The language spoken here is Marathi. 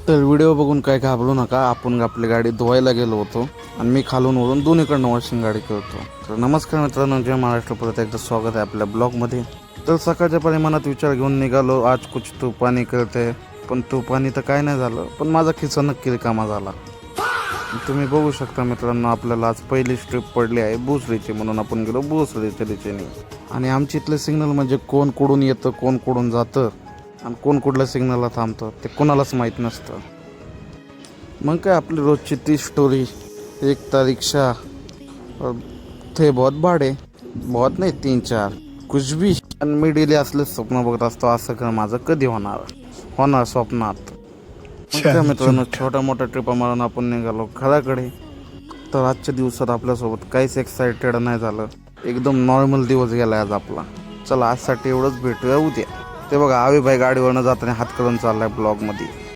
तर व्हिडिओ बघून काय घाबरू नका. आपण आपली गाडी धुवायला गेलो होतो आणि मी खालून वरून दोन्हीकडनं वॉशिंग गाडी करतो. तर नमस्कार मित्रांनो, जय महाराष्ट्र. परत एकदा स्वागत आहे आपल्या ब्लॉगमध्ये. तर सकाळच्या पारी मनात विचार घेऊन निघालो, आज कुछ तूफानी करते. पण तूफानी तर काय नाही झालं, पण माझा खिस्सा नक्की रिकामा झाला. तुम्ही बघू शकता मित्रांनो, आपल्याला आज पहिली स्ट्रीप पडली आहे भोसरीची, म्हणून आपण गेलो भोसरीच्या दिशेने. आणि आमच्या इथलं सिग्नल म्हणजे कोण कुठून येतं, कोण कुठून जातं आणि कोण कुठल्या सिग्नलला थांबतं ते कोणालाच माहीत नसतं. मग काय आपली रोजची ती स्टोरी. एक रिक्षा थे बहुत भाडे, बहुत नाही 3-4 कुछ भी. आणि मी डेली असले स्वप्न बघत असतो, असं कर माझं कधी होणार स्वप्नात. त्या मित्रांनो, छोट्या मोठ्या ट्रिपा मारून आपण निघालो घराकडे. तर आजच्या दिवसात आपल्यासोबत काहीच एक्साइटेड नाही झालं, एकदम नॉर्मल दिवस गेला आज आपला. चला आजसाठी एवढंच, भेटूया उद्या. ते बघा आवी भाई गाडीवरनं जाताना हात करून चाललाय ब्लॉगमध्ये.